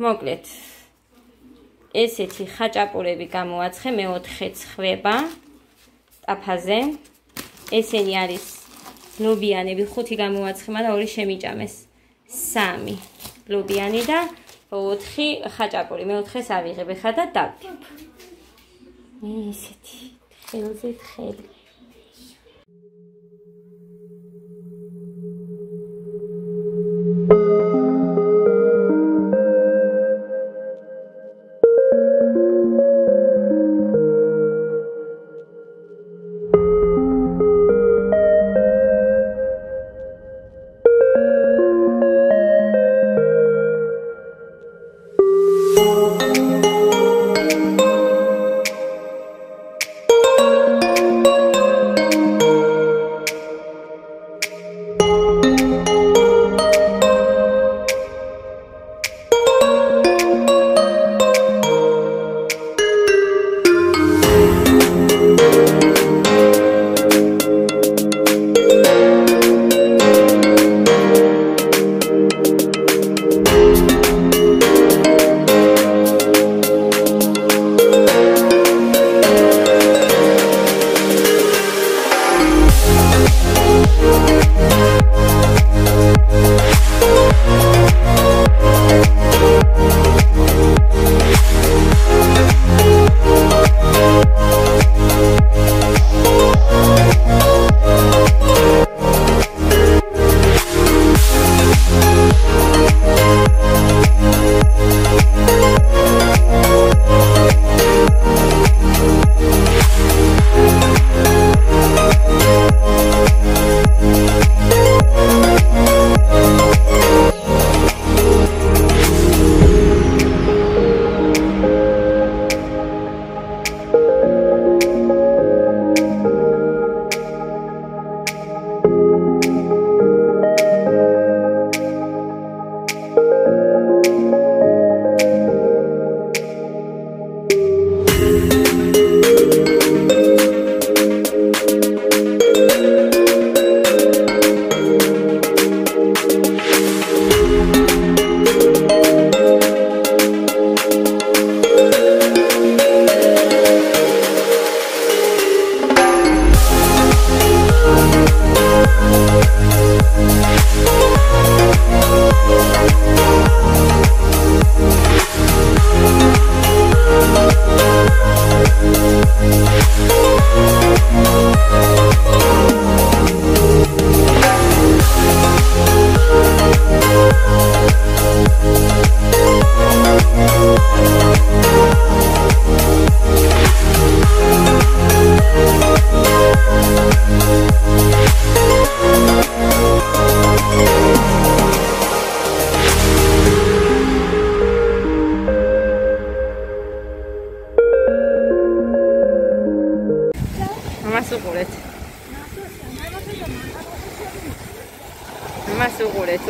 მოკლედ ესეთი ხაჭაპურები გამოაცხე, მეოთხე ცხვება ტაფაზე. ესენი არის ლობიანები, 5 გამოაცხე, მაგრამ 2 შემიჭამეს. 3 ლობიანი და 4 ხაჭაპური. მეოთხეს ავიღებ ხა და დავდებ. ესეთი ხელზე ხელი.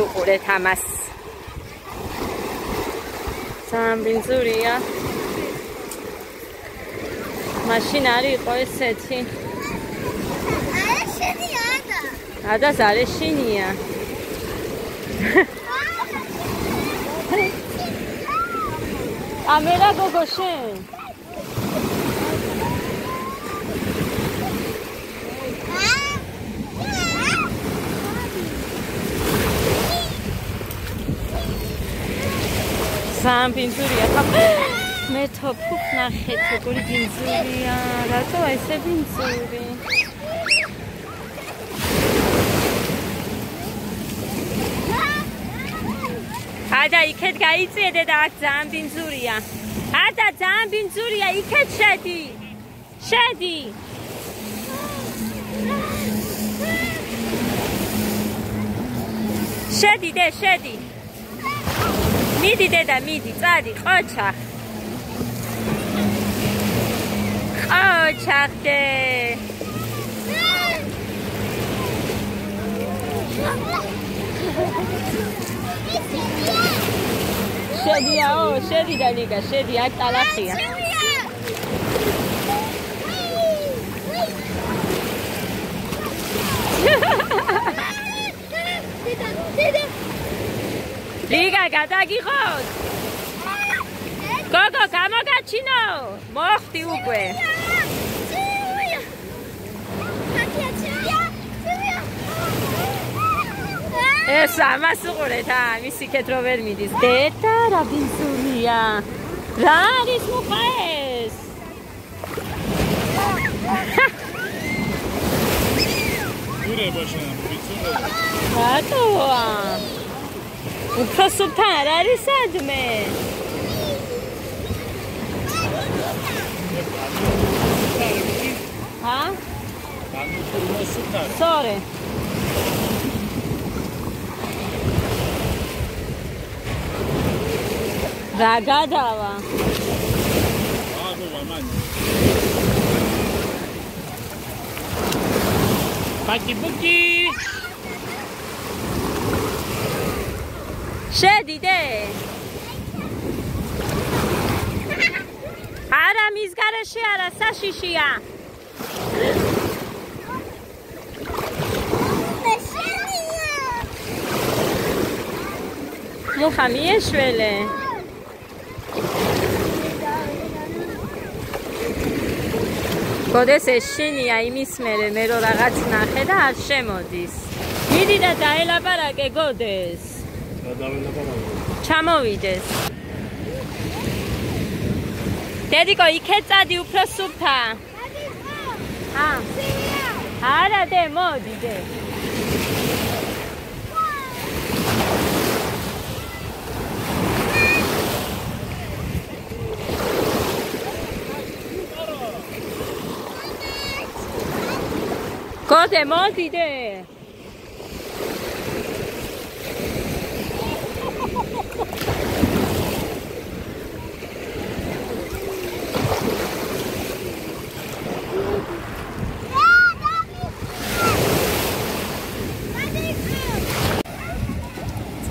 უყურეთ ამას. სამბინძურია. მაშინ არის იყო ესეთი. არა შენია და. ადას არის შენია. კამერა გოგო შენ. სამ ბინძურია მე თოფუხ ნახეთ როგორი ბინძურია რატო ესე ბინძური ადა იქეთ გაიწიედე და აქ ძალიან ბინძურია ადა ძალიან ბინძურია იქეთ შედი შედი მიდი დედა მიდი წადი ყოჩახდე შედი დანიკა შედი აქ ტალახია დედა ლიგა გადაგიხოთ მოხდი უკვე. ეს ამას უყურეთ, მის იქეთ რო ვერ მიდის. დედა რა ბინძურია. რა არის მუხა ეს? გურება შენ ბინძურია. რატოა? უფრო სუფთა არ არის სადმე? ჰა? სორე. რა გადავა? პაკი-ბუკი. შედიდე? არა მის გარეშე არა, საშიშია. მუხა მიეშველე. გოდეს ეს შენია იმის მერე მე რო რაღაც ნახე და არ შემოდის. მიდი და დაელაპარაკე გოდეს. რა დაველაპარაკე? ჩამოვიდეს. დედიკო იქეთ წადი უფრო სუფთა. არა დე მოდი დე. გოდე მოდი დე.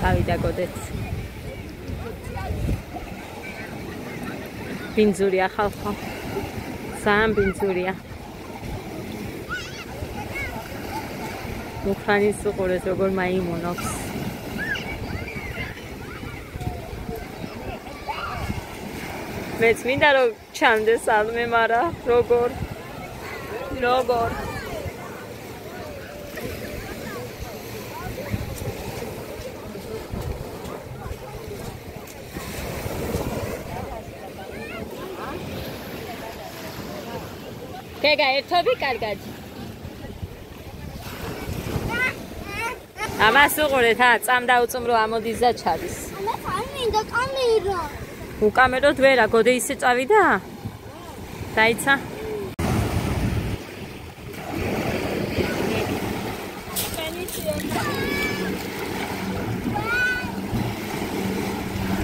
წავიდა გოდეც. ბინძურია ხალხო. ძალიან ბინძურია. მუხანის უყურეს როგორ მაიმუნობს. მეც მინდა რომ ჩამდეს ალმე, მაგრამ როგორ გეგა ერთობი კარგად. ამას უყურეთ, წამ დაუწუმრო ამოდის და ჩადის. ამას არ მინდა კამერა. უკამეროთ ვერა, გოდე ისე წავიდა? დაიცა.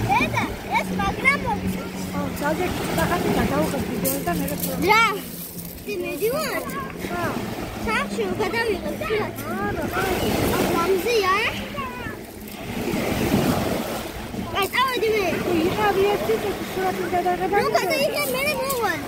დედა, ეს მაგრამ ძალზე ბახატი გადავუყო ვიდეოს და მე რა? მედივარ? სახში გადავიღე ფიათ. ლამზია? აი, წავედი მე. იყავი ერთი სურათი გადაღება. ნუ გადაიღე მე მოვალ.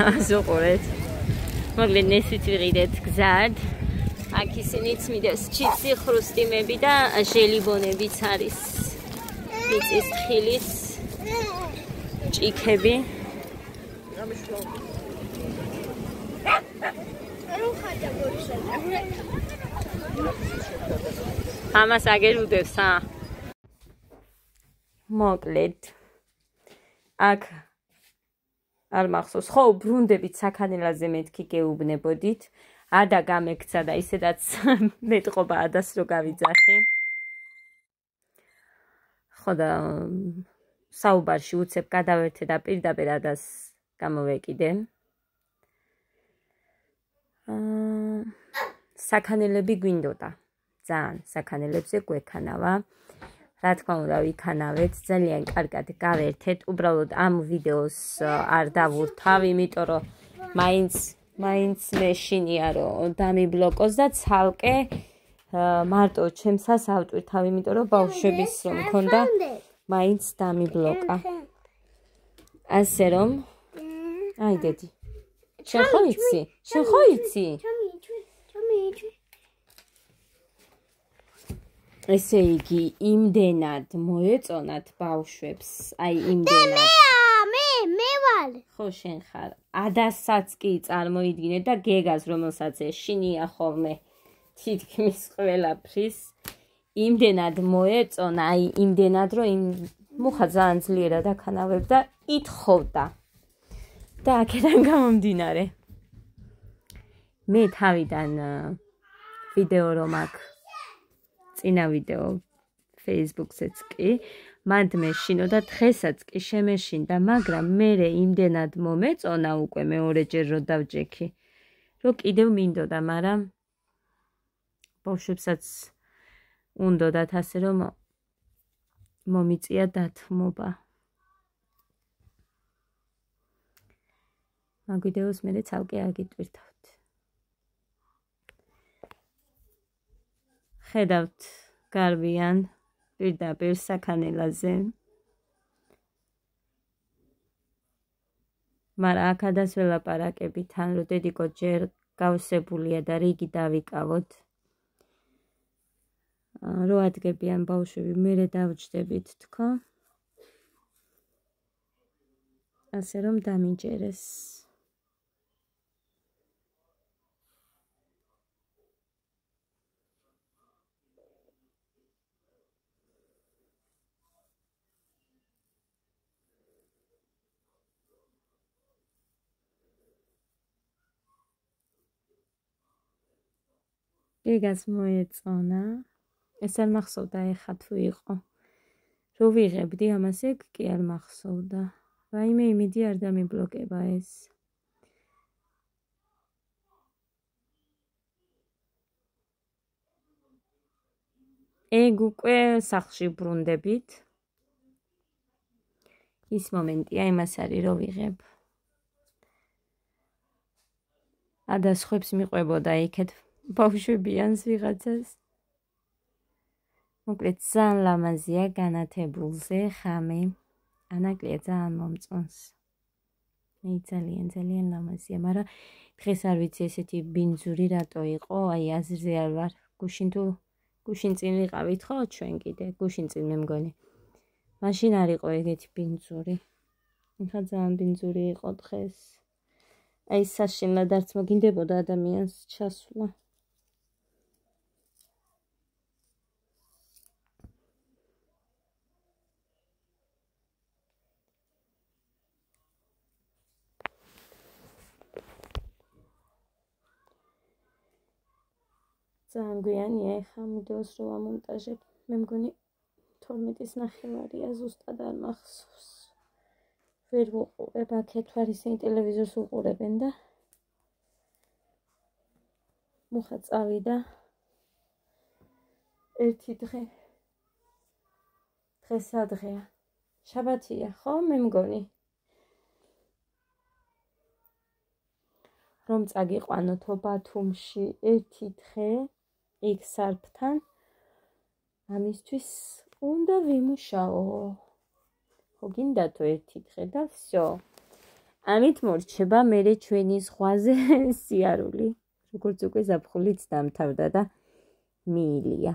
ზუყურეთ. მოკლედ ნესვით ვიყიდეთ გზად. აქ ისინიც მიდევს ჩიპსი, ხრუსტიმები და ჟელიბონებიც არის. მიწის თხილის ჭიქები. ამას აგერუდებს, მოკლედ აქ არ მახსოვს, ხო, ბრუნდებით საქანელაზე მეთქი გეუბნებოდით. ადა გამექცა და ისედაც მეტყობა ადას რო გავიძახი. ხო და საუბარში უცებ გადავერთე და პირდაპირ ადას გამოვეკიდე. საქანელები გვინდოდა. ძალიან საქანელებზე გვექანავა. რა თქმა უნდა, ვიქანავეთ, ძალიან კარგად გავერთეთ. უბრალოდ ამ ვიდეოს არ დავურთავ, იმიტომ რომ მაინც მეშინია რომ დამიბლოკოს და ცალკე მარტო ჩემსას ავტვირთავ, იმიტომ რომ ბავშვების რომ მქონდა, მაინც დამიბლოკა. ასე რომ, აი დედი. შენ ხო იცი? ესე იგი, იმდენად მოეწონათ ბავშვებს, აი იმდენად. მე ვარ. ხო, შენ ხარ. ადასაც კი წარმოიდგინე და გეგას, რომელსაც ეშინია ხოლმე თითქმის ყველაფრის. იმდენად მოეწონა, აი იმდენად, რომ იმ მუხა ძალიან ძლიერად აქანავებდა, ითხოვდა. და აქედან გამომდინარე. მე თავიდან ვიდეო რომ აქ წინა ვიდეო Facebook-ზეც კი მანდ მეშინო და დღესაც კი შემეშინდა, მაგრამ მე იმდენად მომეწონა უკვე მეორეჯერ რო დავჯექი, რომ კიდევ მინდოდა, მაგრამ ბავშვებსაც უნდოდათ ასე რომ მომიწია დათმობა. მაგ ვიდეოს მე ცალკე აგიტვირთავთ. ხედავთ გარბიან პირდაპირ საქანელაზე. მაგრამ აქადას ველაპარაკებით, თან რომ დედიკო ჯერ გავსებულია და რიგი დავიკავოთ. რო ადგებიან ბავშვები, მერე დავჯდებით თქო. ასე რომ დამიჯერეს. გეგას მოეწონა. ეს არ მახსოვდა ეხა თუ იყო. რო ვიღებდი ამას ეგ კი არ მახსოვდა. ვაიმე იმედი არ დამიბლოკება ეს. ეგ უკვე სახლში ბრუნდებით. ის მომენტია, იმას არის რო ვიღებ. ადასხვებს მიყვებოდა იქეთ ბავშვებიანს ვიღაცას. მოკლედ ძალიან ლამაზია განათებულზე ხამე. ანაკლია ძალიან მომწონს. მე ძალიან ლამაზია, მაგრამ დღეს არ ვიცი ესეთი ბინძური რატო იყო, აი აზრზე არ ვარ. გუშინ წინ ვიყავით ხო ჩვენ კიდე, გუშინ წინ მე მგონი. მაშინ არ იყო ეგეთი ბინძური. ეხლა ძალიან ბინძური იყო დღეს. აი საშინლად არც მოგინდებოდა ადამიანს ჩასვლა. ძალიან გვიანია ეხლა ვიდეოს რო ამონტაჟებ. მე მგონი 12:30 ზუსტად არ მახსოვს. ვერ ვუყურებ, აქეთ ვარ, ისინი ტელევიზორს უყურებენ და მუხა წავიდა ერთი დღე. დღეს სადღეა? შაბათია, ხო? მე მგონი. რომ წაგიყვანოთო ბათუმში ერთი დღე იქ სარფთან, ამისთვის უნდა ვიმუშაო. ხო გინდათო ერთი დღე და всё. ამით მორჩება მე ჩვენი ზღვაზე სიარული. როგორც უკვე ზაფხულიც დამთავრდა და მიილია.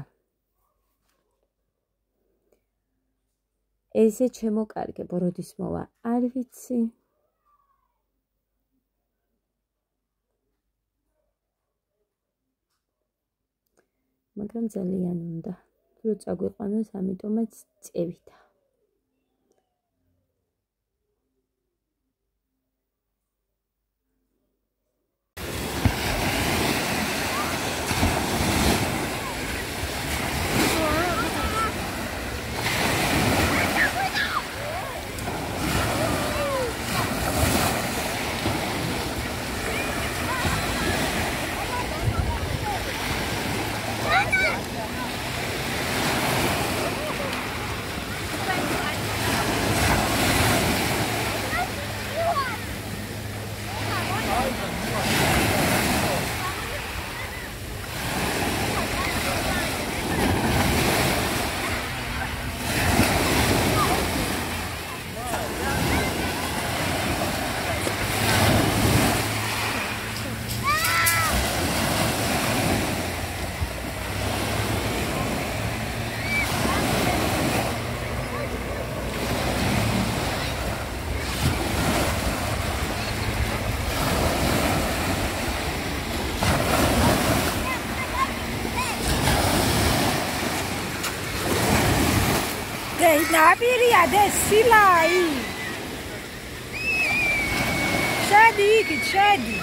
ესე შემოკარგებო, როდის მოვა, არ ვიცი. მაგრამ ძალიან უნდა. რო წაგვიყვანოს, ამიტომაც წევიდა. ნაპირია და სილაი. შედი იქით, შედი.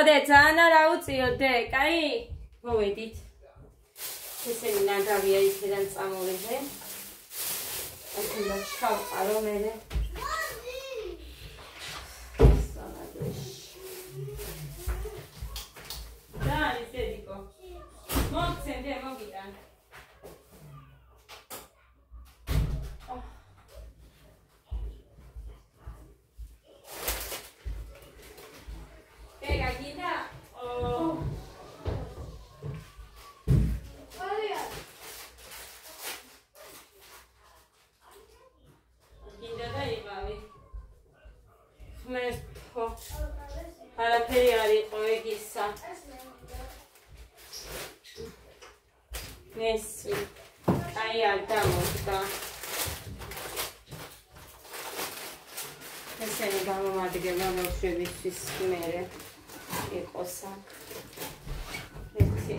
გოდე ძალიან არა უწიო დე, კაი? მოვედით. ესენი ნაგავია იქიდან წამოვიდე. ახლა ჩავყარო მერე. და ისედიკო. მოგცემ დე მოგიტან. არაფერი არ იყო ეგისა. მესი, აი არ დამოდგა. ესენი გამომადგება ბავშვებისთვის მერე იყოს აქ. ერთი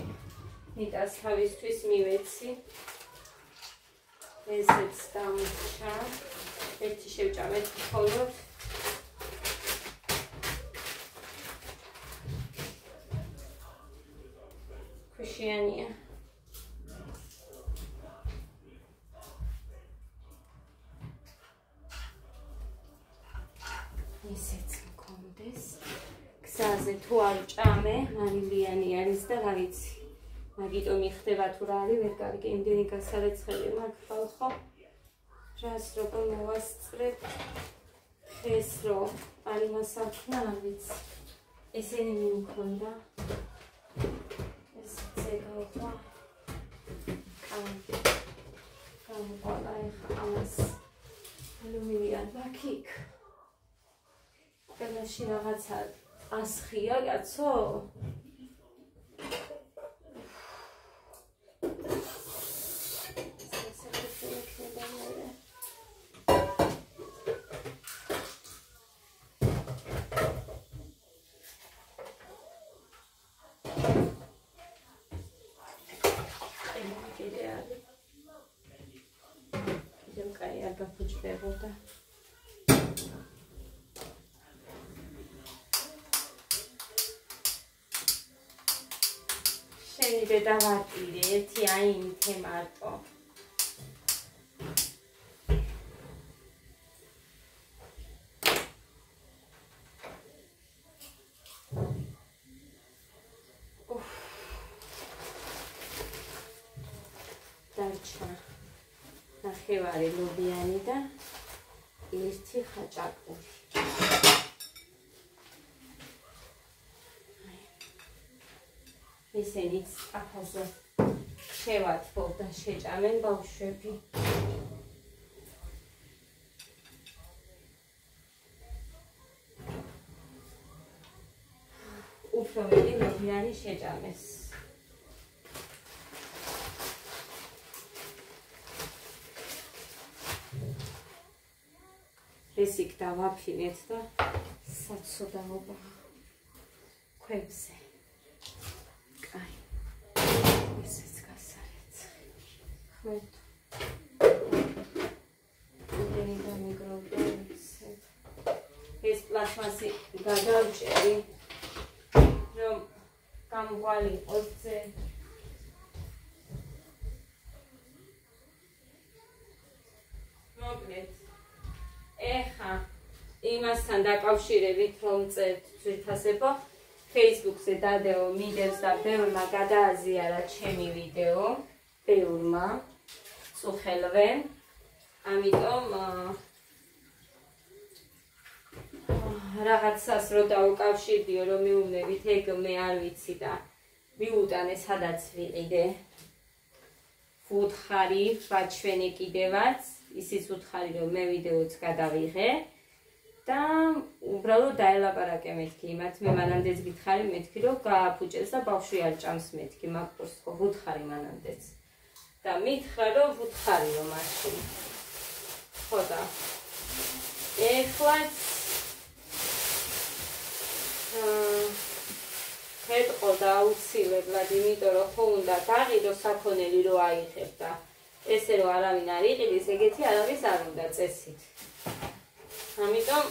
ნიტას თავისთვის მივეცი. ესეც დამჭა. ერთი შევჭამეთ მხოლოდ. Кушанье. ისეც მქონდეს. გზაზე თუ არ ჭამე, მარილიანი არის და რა ვიცი. მაგიტომ იხდება თუ რა არის, ვერ კარგი იმდენი გასარეცხელი მაქვს ხალხო. რას როგორ მოვასწრებ? ეს რო არ იმასახნა, არ ვიცი. ესენი მიმქონდა. Zegova. Kampala ხამას. ალუმინიან ბაქიკ. ყველაში რაღაცა ასხია, კაცო. გაფუჭდებოდა. შენი დედა ვატირე, ერთი აინთე მარტო. ნახევარი ლობიანი და ერთი ხაჭაპური. ესენიც აფაზე შევათბობ და შეჭამენ ბავშვები. უფრო მეტი ლობიანი შეჭამეს. ეს იქ დავაფინეთ და საცოდაობა ქვებზე. კაი. ესეც გასარეცხი. ხმეთ. იმენი დამიგროვდა ისეთ. ეს პლასმასი გადავჭერი. რომ გამგვალი იყოს ძე. მოკლედ. ეხა იმასთან დაკავშირებით რომ წერთ ძვირთასებო Facebook-ზე დადეო მიდევს და ბევრმა გადააზიარა ჩემი ვიდეო, ბევრმა წუხელვე. ამიტომ რაღაცას რო დაუკავშირდიო რომ მიუნებით ეგ მე არ ვიცი და მიუტანე სადაც ვიყიდე. ვუთხარი ბაჩვენი კიდევაც ისიც უთხარი რომ მე ვიდეოც გადავიღე და უბრალოდ დაელაპარაკე მეთქი იმათ მე მანამდეც გითხარი მეთქი რომ გააფუჭეს და ბავშვი არ ჭამს მეთქი მაგპოს ხო ვუთხარი მანამდეც და მითხრა რომ ვუთხარი რომ მაშინ ხო და ეხლაც ეთყო და აუცილებლად იმიტომ რომ ხო უნდა დაღიდო საქონელი რო აიღებ და ესე რომ არავინ არ იყიდეს, ეგეთი არავის არ უნდა წესით. ამიტომ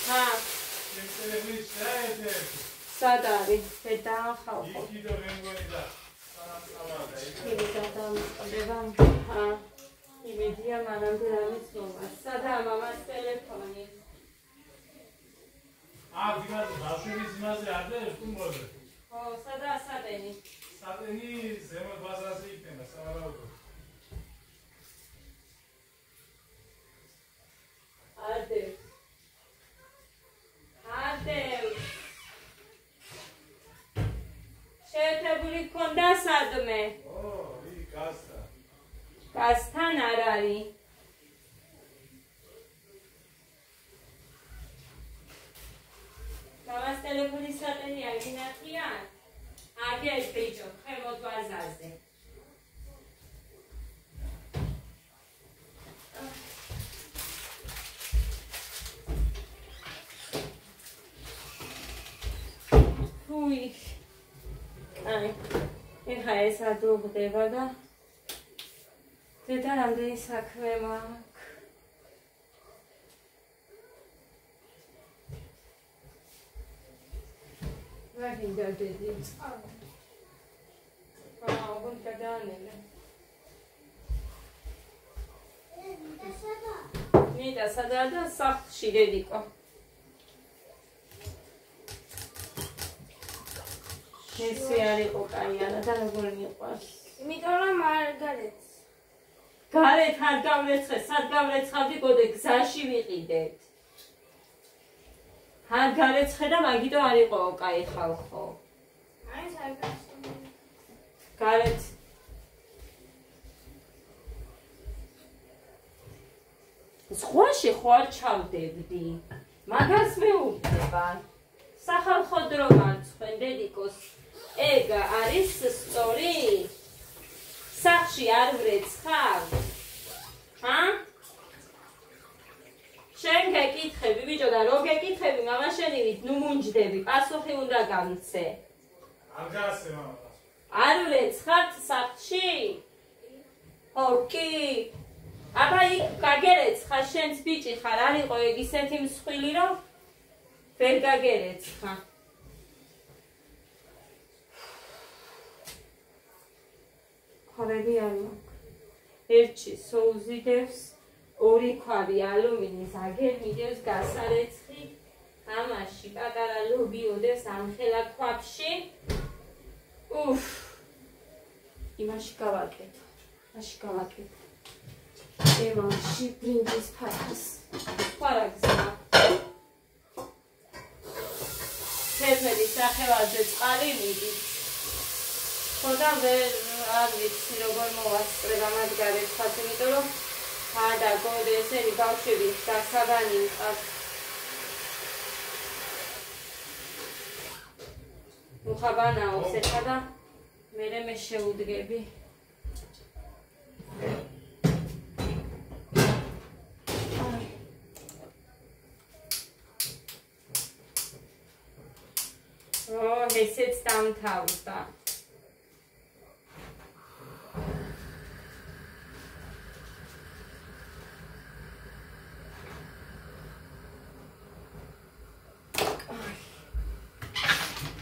ჰა სად არის? დაახალხო. ჰა იმედია მანამდე რამის ნომა. სადაა მამას ტელეფონი? დინაზე ბავშვების დინაზე არ დებს თუმბოზე. ხო, სადაა სადენი? სადენი ზემო ბაზარზე იქნება, სავარაუდო. არდევ. შეერთებული გქონდა სადმე? გასთან. გასთან არ არის. მამას ტელეფონის სატენი არ გინახიან? აგერ ბიჭო, ხემოთ ბაზარზე. ფუი. აი, ეხა ეს ადროხდება და დედა რამდენი საქმე მაქვს. ვარგინ დადედი. ოღონდ გადაანელე. ნიდა სადაა და სახლში დედიკო. ესე არ იყო კაიანა და როგორ მიყვარს. იმიტომ რომ მარგარეტს. გარეთ არ გავრეცხე, სად გავრეცხავდი გოდე გზაში ვიყიდეთ. არ გარეცხე და მაგიტო არ იყო კაი ხალხო. აი საერთოდ. გარეთ ზღვაში ხო არ ჩავდებდი. მაგას მეუბნება. სახალხო დრო მარცხვენ დედიკოს. ეგ არის სწორი? სახში არ ვრეცხავ? ჰა? შენ გეკითხები ბიჭო და რო გეკითხები მამა შენივით ნუ მუნჯდები პასუხი უნდა გამცე. არ გასცე მამა. არ ვრეცხავთ სახში? ოკი. აბა იქ გაგერეცხა შენც ბიჭი ხარ არ იყო ეგ ისეთი მსხვილი რომ ვერ გაგერეცხა. ხარები არ მაქვს. ერთში სოუზი დევს, ორი ქვარი ალუმინის აგერ მიდევს გასარეცხი. ამაში პატარა ლობი ოდევს ამხელა ქვაბში. უფ. იმაში გავაკეთო. მაშინ გავაკეთო. ემალში ბრინჯის ფათას. ხარაგზა. თეთრი სახელაზე წყალი მიდის. ხოდა ვერ არ ვიცი როგორ მოვასწრებ ამათ გარეთ ხას, იმიტომ რომ ხადა გოდი ესენი ბავშვები დასაბანი იყავს. მუხაბანაობს ეხა და მერე მე შეუდგები. ესეც დამთავრდა.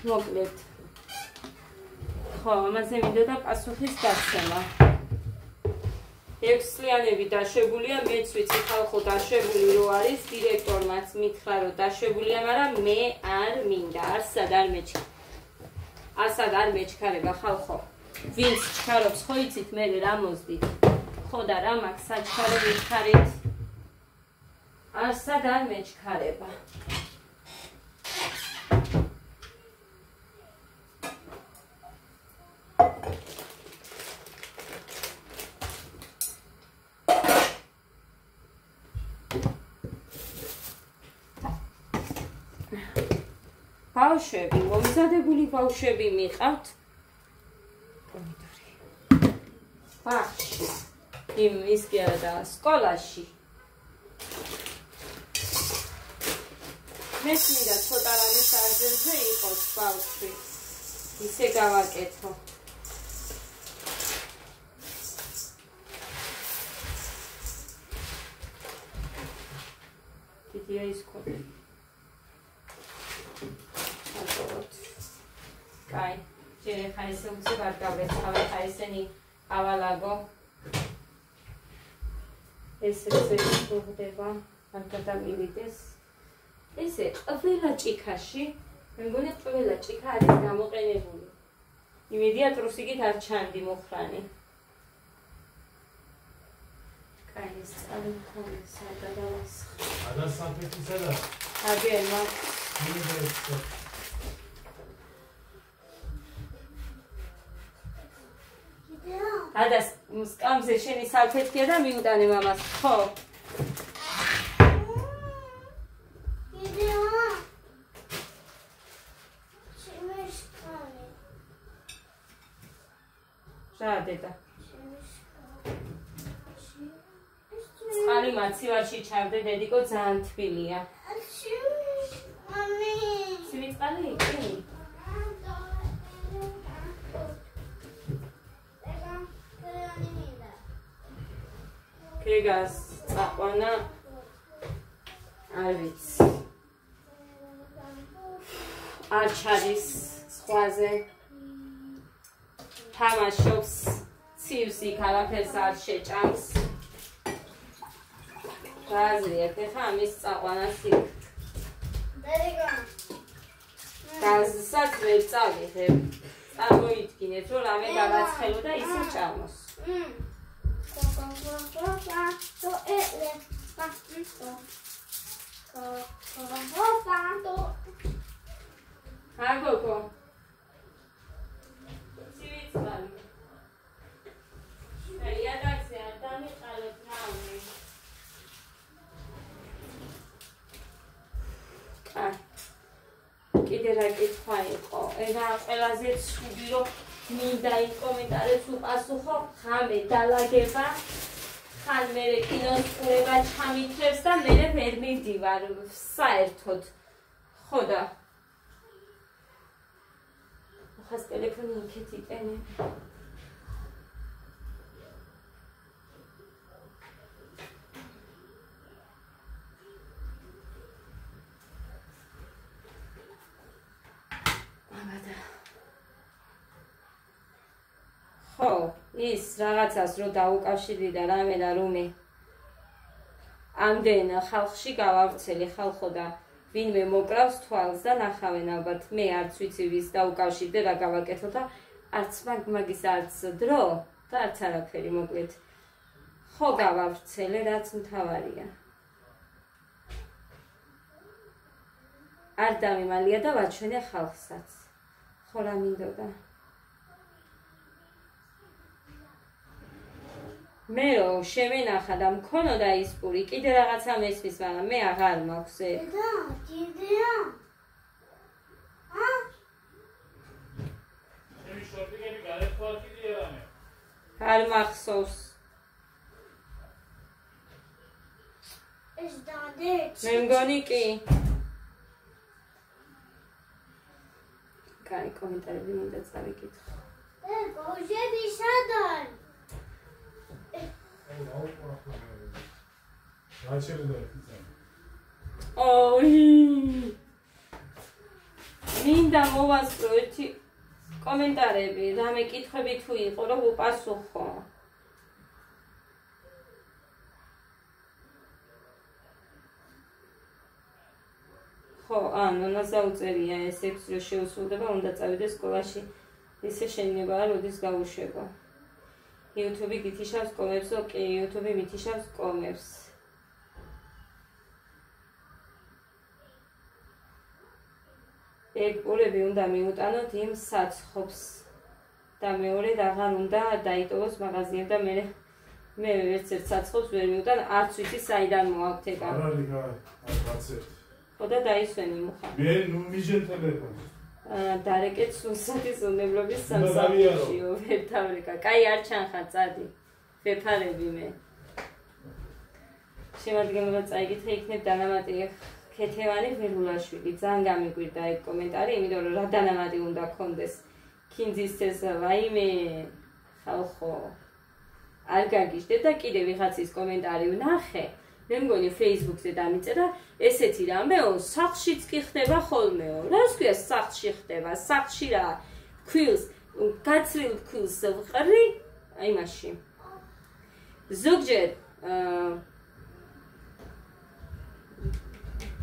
მოკლედ. ხო, ამაზე მინდოდა პასუხის გაცემა. 6 წლიანები დაშვებულია, მეც ვიცი ხალხო დაშვებული რო არის, დირექტორმაც მითხრა რომ დაშვებულია, მაგრამ მე არ მინდა, არსად არ მეჩქარება. ასად არ მეჩქარება ხალხო. ვინც ჩქარობს, ხო იცით მე რა მოსდით. ხო და რა მაქვს საჩქარე ვიხარით. არსად არ მეჩქარება. ბავშვები, მომზადებული ბავშვები მიყავთ. პომიდორი. ბავშვი. ის კი არა და სკოლაში. მე მინდა ცოტა რამე სარგებლზე იყოს ბავშვი. ისე გავაკეთო. დიდია ის კოდი. კაი, ჯერ ხა ესე უცებ არ გავეცხავე, ხა ესენი ავალაგო. ესე შეგვდება, არ გადამივიდეს. ესე ყველა ჭიქაში, მე მგონი ყველა ჭიქა არის გამოყენებული. იმედია ტრუსიკით არ ჩანდი მოხრანი. კაი, ეს წალი მქონე, სადავასხა. ადასაფეთისა და აგერმა. ადას სკამზე შენი სალფეთქია და მიუტანე მამას, ხო? რა დედა? წყალი მაცივარში ჩავდე, დედიკო ძალიან თბილია. ცივი წყალი იქი? კეგას წაყვანა არ ვიცი. არ ჩადის სხვაზე. თამაშობს, ცივს იქ არაფერს არ შეჭამს. რა აზრი აქვს ეხა ამის წაყვანას იქ? გაზსაც ვერ წავიღებ. წარმოიდგინეთ, რომ რამე გავაცხელო და ისე ჭამოს. გოგო. ცივი წყალი. იადაკზე არ დამიყალებ ნავნი. კიდე რა კითხვა იყო? რა ყველაზე ცუდი რომ მინდა იმ კომენტარებს უპასუხო, ხამე დალაგება, ხან მერე კინოს ყურება ჩამითრებს და მერე ვერ მივდივარ საერთოდ. ხო და ხას ტელეფონი იქეთ იტენე. ხო, ის რაღაცას რო დაუკავშირდი და რამე და რომე ამდენ ხალხში გავავრცელი ხალხო და ვინმე მოკრავს თვალს და ნახავენ ალბათ მე არც ვიცი ვის დაუკავშირდე რა გავაკეთო და არც მაგის არც დრო და არც არაფერი მოკლედ. ხო გავავრცელე, რაც მთავარია. არ დამიმალია და ვაჩვენე ხალხსაც. ხო რა მინდოდა. მე რო შემენახა და მქონოდა ის პური, კიდე რაღაცა მესმის, მაგრამ მე აღარ მაქვს ე. და კიდეა. ჩემი შორტიკები გარეთქვა კიდე რამე. არ მახსოვს. ეს დადეთ. მე მგონი კი. კაი, კომენტარები მინდა წავიკითხო. გოჟები სადან? ოი. მინდა მოვასწრო ერთი კომენტარები, რამე კითხვები თუ იყო, რომ უპასუხო. ხო, ნონას დაუწერია ეს 6 რო შეუსრულდება, უნდა წავიდე სკოლაში. ისე შეინებაა, როდის გაუშვება. YouTube გითიშავს კომებს, ოკეი, YouTube მითიშავს კომებს. ეგ პურები უნდა მიუტანოთ იმ საცხობს და მეორედ აღარ უნდა დაიტოვოს მაღაზიებ და მე ვერც ერთ საცხობს ვერ მიუტან, არც ვიცი საიდან მოაქვთ ეგა. არ არის გაცეთ. ხო და დაისვენი მუხა. მე ნუ მიჟენ ტელეფონს. დარეკეთ სულსათის უნებლობის სამსახურშიო ვერთავრიკა. კაი არ ჩანხარ წადი. ვეფარები მე. შემოდგენილობა წაიკითხე იქნებ დანამატი ქეთევანი ველულაშვილი. ძალიან გამიგვირდა ეგ კომენტარი, იმიტომ რომ რა დანამატი უნდა გქონდეს. ქინძისთეს ვაიმე ხალხო. არ გაგიჟდეთ და კიდე ვიღაცის კომენტარი ვნახე. მე მგონი Facebook-ზე დამიწერა ესეთი რამეო, სახლშიც კი ხდება ხოლმეო. რას ქვია სახლში ხდება? სახლში რა? ქვილს, გაცრილ ქვილს ვყრი? აი მაშინ. ზოგჯერ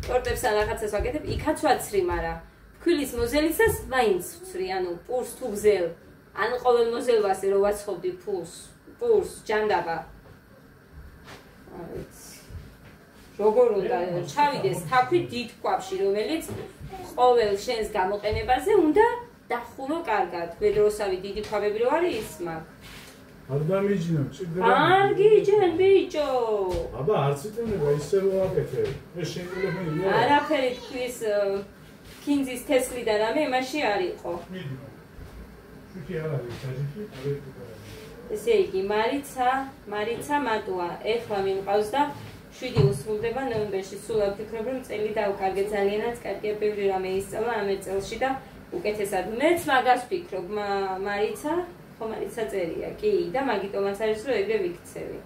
ტორტებს ან რაღაცას ვაკეთებ, იქაც ვაცრი, მაგრამ ქვილის მოზელისას მაინც ვცრი, ანუ პურს თუ გზელ. ან ყოველ მოზელვასე რო ვაცხობდი პურს, ჯანდაბა. როგორ უნდა ჩავიდეს თაქვი დიდ კვაფში, რომელიც ყოველ შენს გამოყენებაზე უნდა დახურო კარგად. ვედროსავი დიდი ქვაბები რო არის ის მაქვს. არ დამიჯნო, ჭირდება. არ გიჯენ ბიჭო. აბა არც იტენება ისე რო აკეთე. ეს შენ ტელეფონია. არაფერი თქვის ქინძის თესლი და რამე იმაში არ იყო. მიდი. შუქი არ არის, საჯიქი, არ არის. ესე იგი, მარიცა მატუა. ეხლა მიმყავს და 7 უსრულდება ნოემბერში. სულ ვფიქრობ, რომ წელი დავკარგე, ძალიანაც კარგია, ბევრი რამე ისწავლა ამ წელში და უკეთესად. მეც მაგას ვფიქრობ, მარიცა, ხო მარიცა წერია. კი, და მაგიტომაც არის, რომ ეგრე ვიქცევი.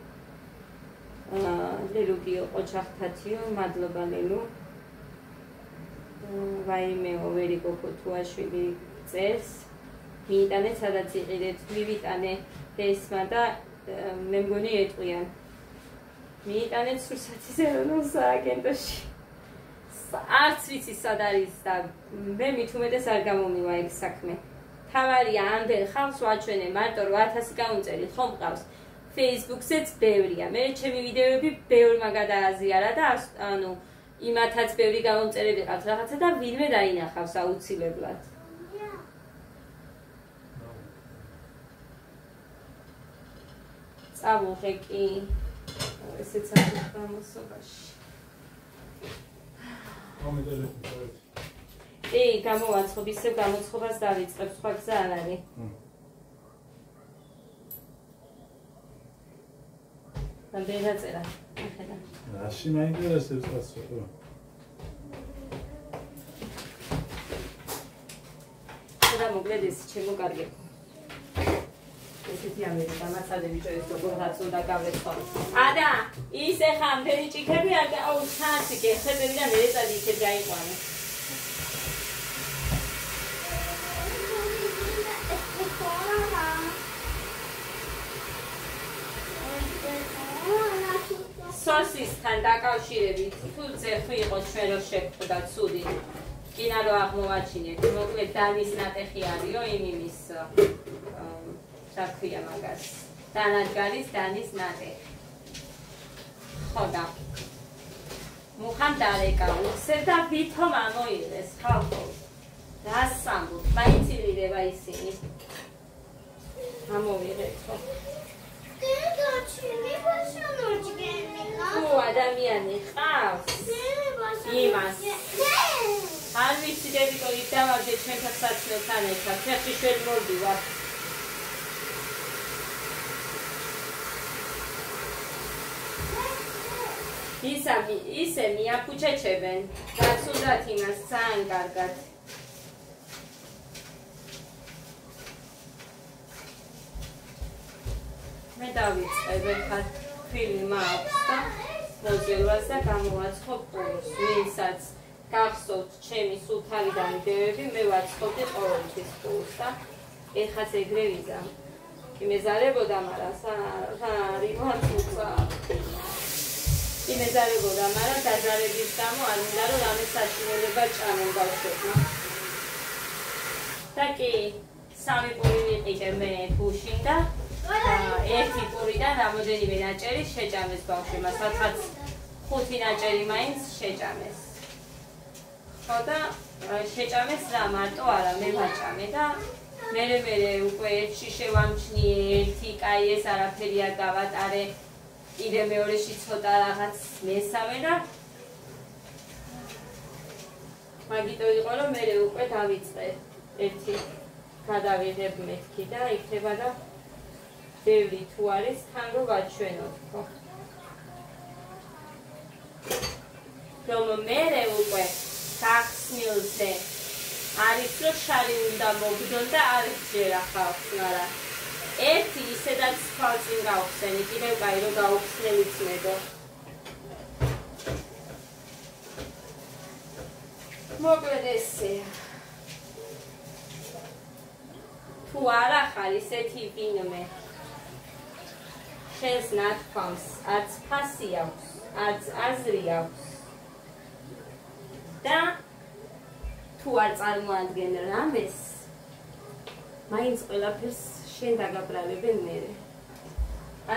ლელუ გიო ყოჩახთათიო, მადლობა ლელუ. ვაიმეო ვერიკო ქუთუაშვილი წერს. მიიტანე სადაც იყიდეთ, მივიტანე ესმა და მე მგონი ეტყვიან. მიიტანეთ სურსათის ეროვნულ სააგენტოში. არც ვიცი სად არის და მე მით უმეტეს არ გამომივა ეგ საქმე. თავარია ამდენ ხალხს ვაჩვენე, მარტო 8000 გაუნწერი ხო მყავს. Facebook-ზეც ბევრია. მე ჩემი ვიდეოები ბევრმა გადააზიარა და ანუ იმათაც ბევრი გამომწერები ყავს რაღაცა და ვინმე დაინახავს აუცილებლად. წავუღე კი ესეც არის გამოსობაში. გამოვაცხობ, ისევ გამოცხობას დავიწყებ, სხვა გზა არ არის. რამდენი დაწერა? ახედა. რაში მაინტერესებს რაცო? და მოკლედ ეს ჩემო კარგი. ესეთი ამერი დამაცადე ბიჭო ეს როგორღაც უნდა გავეცხო. ადა, ის ეხა ამდენი ჭიქები არ აუ ჩანს იქ ეხებები და მე წადი იქეთ გაიყვანე. სოსისთან დაკავშირებით თუ ძერხვი იყო ჩვენ რო შეგხვდა ცუდი. კინა რო აღმოვაჩინეთ, მოკლედ დანის ნატეხი არისო იმის რა ქვია მაგას. დანადგარის დანის ნატეხი. ხოდა. მუხამ დარეკა უხსებ და ვითომ ამოიღეს ხალხო. დასამბობ, მაინც იღირება ისინი. ამოვიღეთ ხო. თუ ადამიანი ყავს იმას არ ვიცი დედიკო იქ დავარჯე ჩვენთან საცნელთან ერთად ფეხში შენ მოვდივარ ისე მიაფუჩეჩებენ გაცუდათ იმას ძალიან კარგად მე დავიწყებ ხარ ფილმა აქვს და მოძველვას და გამოვაცხობ პულს ვინცაც გახსოვთ ჩემი სულთარიდან იდეები მე ვაცხობდი ყოველთვის პულს და ეხაც ეგრე ვიზამ იმეზარებოდა მაგრამ რა რიმოცა იმეზარებოდა მაგრამ დაჟარების გამო არ მინდა რომ რამე საშინელება ჭამენ ბავშვებმა და კი სამი პური ვიყიდე მე გუშინ და ერთი პურიდან რამოდენიმე ნაჭერი შეჭამეს ბავშვებმა, სადღაც 5 ნაჭერი მაინც შეჭამეს. ხო და შეჭამეს რა მარტო არა, მე ვაჭამე და მე უკვე ერთში შევამჩნიე, ერთი კაი ეს არაფერი არ გავატარე, კიდე მეორეში ცოტა რაღაც მესამე და მაგიტო იყო რომ მე უკვე დავიწყე ერთი გადავიღებ მეთქი და იქნება და ბევრი თუ არის თან რო ვაჩვენოთ ხო რომ მერე უკვე გახსნილზე არის რომ შარი უნდა მოგდონ და არის ჯერ ახავს მაგრამ ერთი ისედაც თვალწინ გავხსენი კიდევ კაი რომ გაუხსნელიც მედო მოკლედ ესეა თუ არ ახარ ისეთი ვინმე შენს ნათქვამს არც ფასი აქვს, არც აზრი აქვს და თუ არ წარმოადგენ რამეს მაინც ყველაფერს შენ დაგაბრალებენ მერე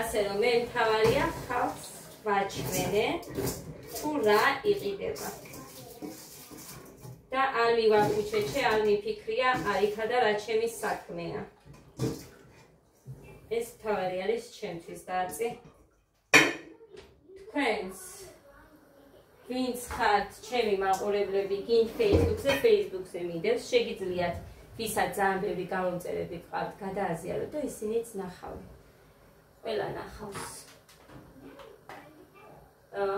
ასე რომ მე მთავარია ხალხს ვაჩვენე თუ რა იყიდება და არ მივახუჩეჩე, არ მიფიქრია არითა და რა ჩემი საქმეა ეს თავარი არის ჩემთვის დაწი თქვენს ვინც ხართ ჩემი მაყურებლები გინდ Facebook-ზე მიდევს შეგიძლიათ ვისაც ძალიან ბევრი გამომწერები გყავთ გადააზიაროთ და ისინიც ნახავენ ყველა ნახავს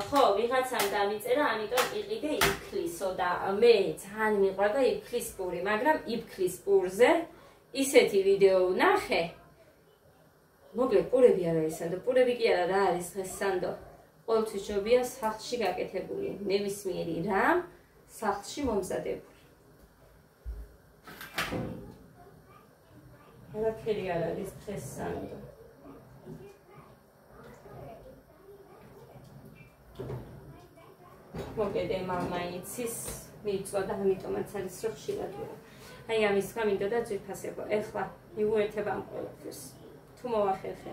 ხო ვიღაცამ დამიწერა ამიტომ იყიდე იფქლისო და მე ძალიან მიყვარდა იფქლის პური მაგრამ იფქლის პურზე ისეთი ვიდეო ვნახე მოკლედ პურები არა ესანდო პურები კი არა რა არის დღეს სანდო ყოველთვის ჯობია სახლში გაკეთებული ნებისმიერი რამ სახლში მომზადებული არაფერი არ არის დღეს სანდო მოკლედ მამა იცის მიწვა და ამიტომაც არის რომ ხშირად ვერა აი ამის გამინდოდა ძვირფასება ეხლა მივუერთებ ამ ყველაფერს თუ მოახერხე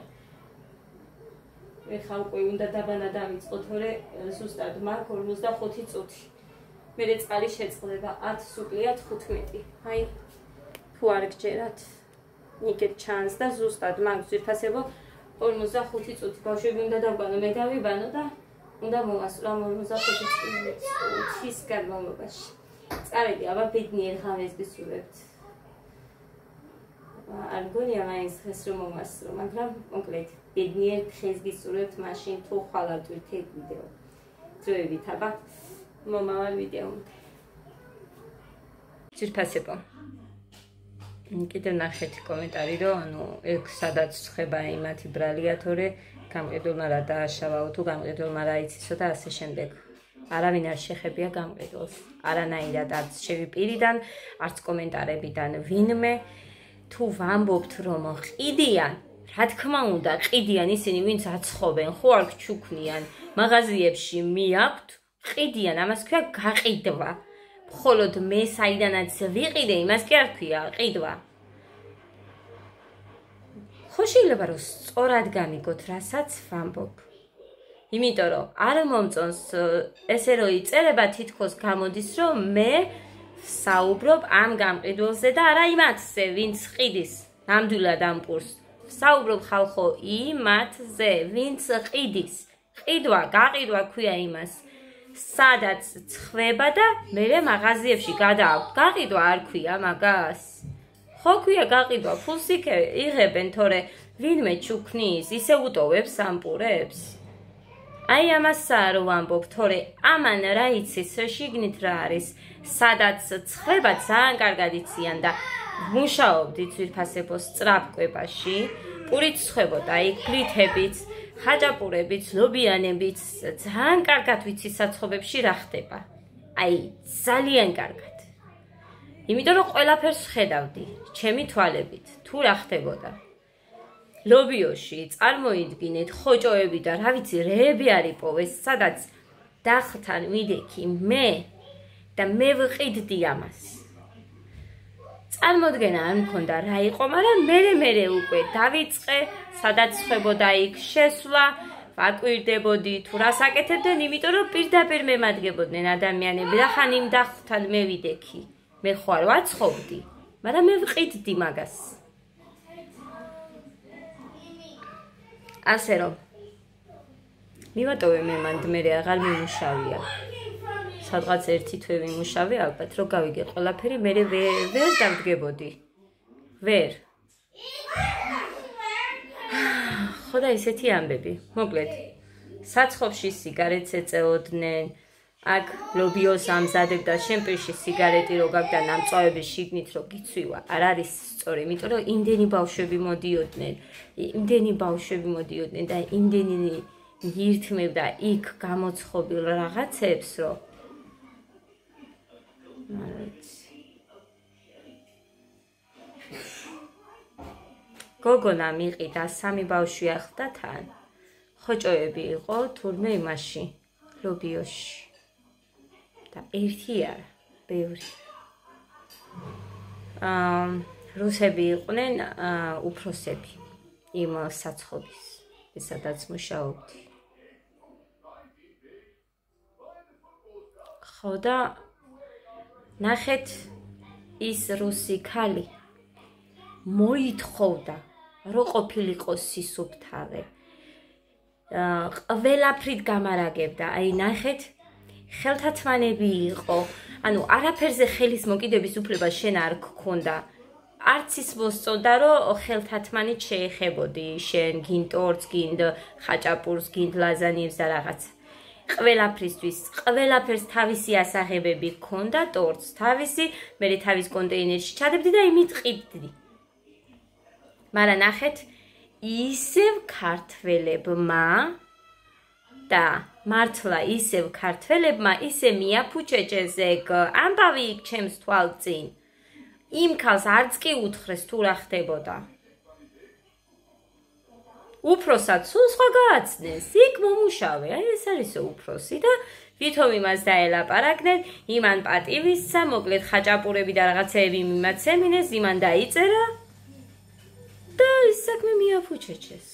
ეხლა უკვე უნდა დაბანა დავიწყო თორე ზუსტად მაგ 45 წუთი მერე წყალი შეწყდება 10 სუკლია 15 აი თუ არ გჯერათ ნიკეთ ჩანს და ზუსტად მაგ ძვირფასებო 45 წუთი ბავშვები უნდა დავგანო მე დავიბანო და უნდა მოვასწრო 45 წუთის განმავლობაში წავედი აბა ბედნიერ ღამეს გისურვებთ არ გონია მაინც დღეს რომ მომასწრო მაგრამ მოკლედ ბედნიერ დღეს გისურვებთ მაშინ თუ ხვალატვით ეგ ვიდეო ძვევით აბა მომავალ ვიდეომდე ძირფასებო კიდევ ნახეთ კომენტარი რომ ანუ ეგ სადაც ხება იმათი ბრალია თორე გამყიდულმა რა დააშავაო თუ გამყიდულმა რა იცისო და ასე შემდეგ არავინ არ შეხებია გამყიდულს არანაირად არც შევი პირიდან არც კომენტარებიდან ვინმე თუ ვამბობთ რომ ყიდიან რა თქმა უნდა ყიდიან ისინი ვინც აცხობენ ხო არ გჩუქნიან მაღაზიებში მიაქვთ ყიდიან ამას ქვია გაყიდვა მხოლოდ მე საიდანაც ვიყიდე, იმას კი არ ქვია ყიდვა. ხო შეიძლება რომ სწორად გამიგოთ, რასაც ვამბობ. იმიტომ რომ არ მომწონს ესე რომ იწერება თითქოს გამოდის რომ მე საუბრობ ამ გამყიდველზე და არა იმათზე, ვინც ყიდის. ნამდვილად ამ პურს. საუბრობ ხალხო იმათზე, ვინც ყიდის. ყიდვა, გაყიდვა ქვია იმას. სადაც ცხვება და მერე მაღაზიებში გადააქვთ. გაყიდვა არ ქვია მაგას. ხო ქვია გაყიდვა, ფულს იღებენ, თორე ვინმე ჩუქნის, ისე უტოვებს ამ პურებს. აი ამასაა რომ ვამბობ, თორე ამან რა იცის შიგნით რა არის, სადაც ცხვება ძალიან კარგად იციან და მუშაობდით ძვირფასებოს სწრაფკვებაში, პურით ცხვებოდა იქ გლითებით, ხაჭაპურებით, ლობიანებით, ძალიან კარგად ვიცი საცხობებში რა ხდება. აი, ძალიან კარგად. იმიტომ რომ ყველაფერს ხედავდი, ჩემი თვალებით, თუ რა ხდებოდა. ლობიოში წარმოიდგინეთ ხოჭოები და რა ვიცი, რეები არ იპოვეს, სადაც დახთან ვიდექი მე და მე ვყიდდი ამას. წარმოდგენა არ მქონდა რა იყო, მაგრამ მერე უკვე დავიწყე, სადაც ხვებოდა იქ შესვლა, ვაკვირდებოდი თუ რას აკეთებდნენ, იმიტომ რომ პირდაპირ მემადგებოდნენ ადამიანები და ხან იმ დახთან მე ვიდექი. მე ხო არ ვაცხობდი, მაგრამ მე ვყიდდი მაგას. ასე რომ მივატოვე მე მანდ მე აღარ მიმუშავია. სადღაც ერთი თვე მიმუშავე ალბათ, რომ გავიგე ყველაფერი, მე ვერ დავდგებოდი. ვერ. ხო და ისეთი ამბები. მოკლედ, საცხობში სიგარეტს ეწეოდნენ, აქ ლობიოს ამზადებდა, შენ პირში სიგარეტი რო გაქვს და ნამწვავები შიგნით რო გიცვივა, არ არის სწორი, იმიტომ რომ იმდენი ბავშვები მოდიოდნენ და იმდენი ირთმევდა იქ გამოცხობილ რაღაცებს, რომ გოგონა მიყიდა, 3 ბავშვი ახლდა თან. ხოჭოები იყო თურმე იმაში, ლობიოში. და ერთი არა, ბევრი. რუსები იყვნენ უფროსები იმ საცხობის, სადაც მუშაობდი. ხო და ნახეთ ის რუსი ქალი მოითხოვდა, რომ ყოფილიყო სისუფთავე. ყველაფრით გამარაგებდა, აი ნახეთ ხელთათმანები იყო, ანუ არაფერზე ხელის მოკიდების უფლება შენ არ გქონდა. არც ის მოსწონდა, რომ ხელთათმანით შეეხებოდი შენ გინ ტორტს, გინ ხაჭაპურს, გინ ლაზანიებს და რაღაც. ყველაფრისთვის, ყველაფერს თავისი ასაღებები გქონდა, ტორტს თავისი, მე თავის კონტეინერში ჩადებდი და იმით ყიდდი. მაგრამ ნახეთ, ისევ ქართველებმა და მართლა ისევ ქართველებმა ისე მიაფუჭეჭეს ეგ ამბავი იქ ჩემს თვალწინ. იმ ქალს არც კი უთხრეს თუ რა ხდებოდა. უფროსაც სულ სხვა გააცნეს, იქ მომუშავე, აი ეს არისო უფროსი და ვითომ იმას დაელაპარაკდნენ, იმან პატივისცა, მოკლედ ხაჭაპურები და რაღაცეები მიმაცემინეს, იმან დაიწერა და ის საქმე მიაფუჭეჭეს.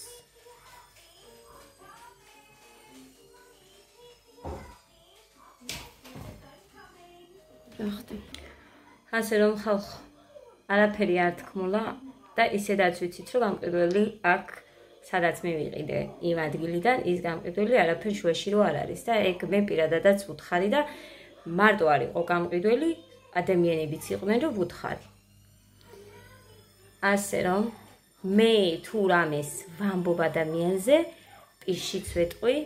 ასე რომ ხალხო, არაფერი არ თქმულა და ისედაც ვიცით, რომ გამყიდველი აქ სადაც მივიყიდე იმ ადგილიდან, ის გამყიდველი არაფერ შუაში რო არ არის და ეგ მე პირადადაც ვუთხარი და მარტო არ იყო გამყიდველი, ადამიანებიც იყვნენ რომ ვუთხარი. ასე რომ მე თუ რამეს ვამბობ ადამიანზე, პირშიც ვეტყვი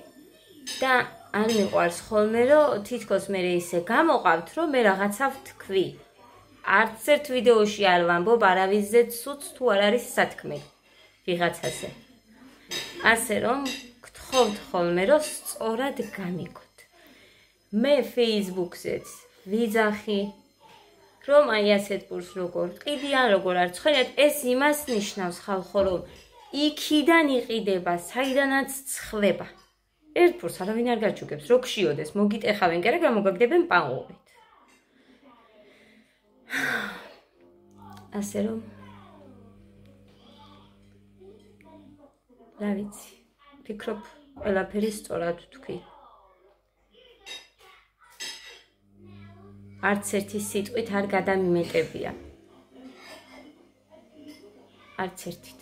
და არ მიყვარს ხოლმე რომ თითქოს მე ისე გამოყავთ, რომ მე რაღაცა ვთქვი. არც ერთ ვიდეოში არ ვამბობ არავისზე ცუც თუ არ არის სათქმე ვიღაცაზე. ასე რომ გთხოვთ ხოლმე რომ სწორად გამიგოთ. მე Facebook-ზეც ვიძახი რომ აი ასეთ პურს როგორ ყიდიან, როგორ არ ცხენიათ, ეს იმას ნიშნავს ხალხო, რომ იქიდან იყიდება, საიდანაც ცხვება. ერთ პურს არავინ არ გაჩუქებს, რო გშიოდეს, მოგიტეხავენ, კი არა გამოგაგდებენ პანღურით. ასე რომ რა ვიცი, ფიქრობ, ყველაფერი სწორად ვთქვი. არც ერთი სიტყვით არ გადამიმეტებია. არც ერთით.